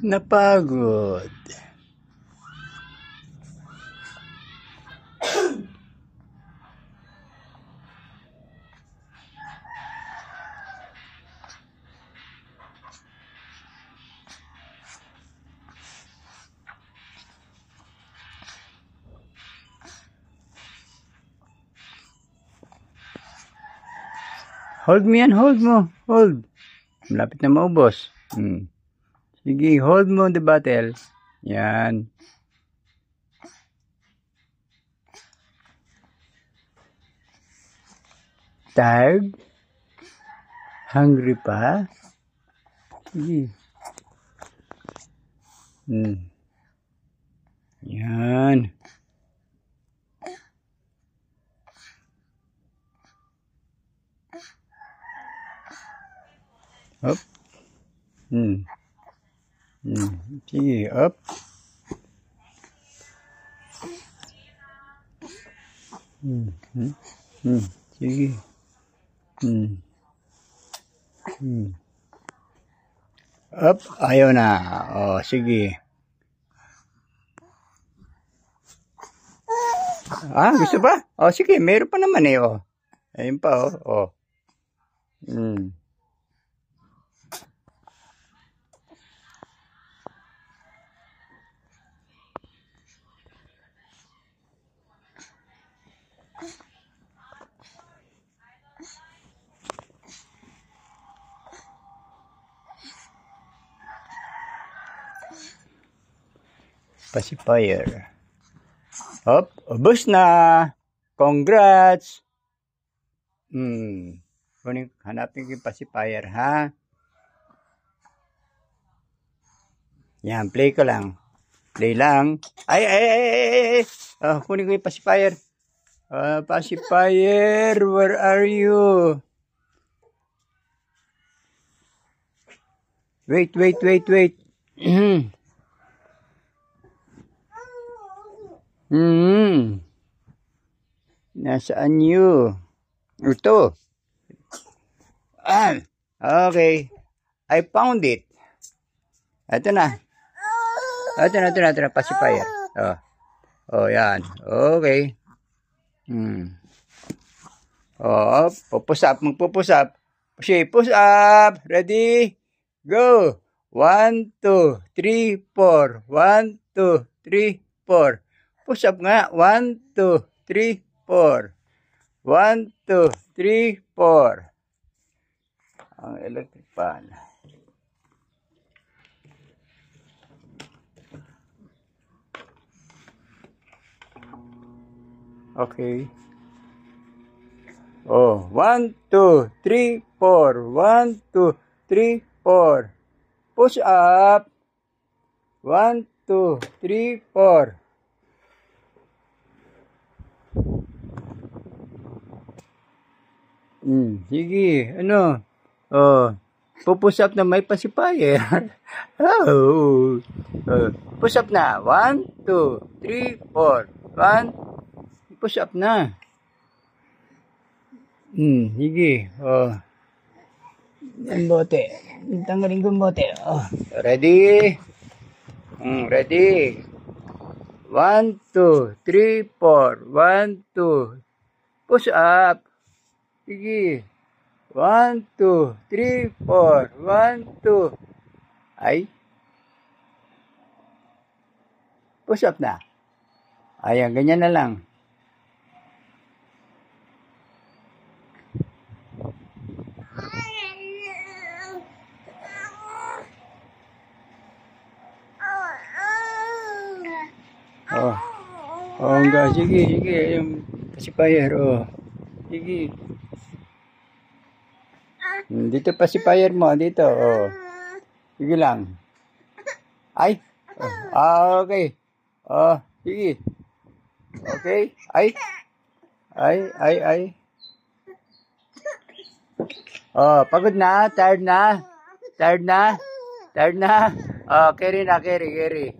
Napagod. Hold mo yan, hold mo. Hold. Malapit na maubos. Sige, hold mo the bottle. Yan. Tired? Hungry pa? Sige. Yan. Up. Sige, up. Sige. Up. Ayaw na. Oh, sige. Gusto ba? Oh, sige. Meron pa naman eh. Oh. Ayun pa oh. Oh. Pacifier. Up, ubos na. Congrats. Hanapin ko yung pacifier, ha? Yan, play ko lang. Play lang. Ay. Kunin ko yung pacifier. Pacifier, where are you? Wait. Nasaan you? Ito. Okay. I found it. Ito na. Pacifier. Oh, yan. Okay. Push up. Push up. Ready? Go. 1, 2, 3, 4. 1, 2, 3, 4. Push up nga. 1, 2, 3, 4. 1, 2, 3, 4. Ang electric fan. Okay. Oh, 1, 2, 3, 4. 1, 2, 3, 4. Push up. 1, 2, 3, 4. Sige, ano? Pupush up na may pacifier. Push up na. 1, 2, 3, 4. 1. Push up na. Sige. Ang bote. Tanggalin ko ang bote. Ready? Ready. 1, 2, 3, 4. 1, 2. Push up. Sige. 1, 2, 3, 4. 1, 2. Ay. Push up na. Ayan, ganyan na lang. Enggak. Sige. Yung pacifier, Sige. Dito pacifier mo, dito, Sige lang. Ay. Okay. Sige. Okay. Ay. Pagod na? Tired na? Carry na, carry.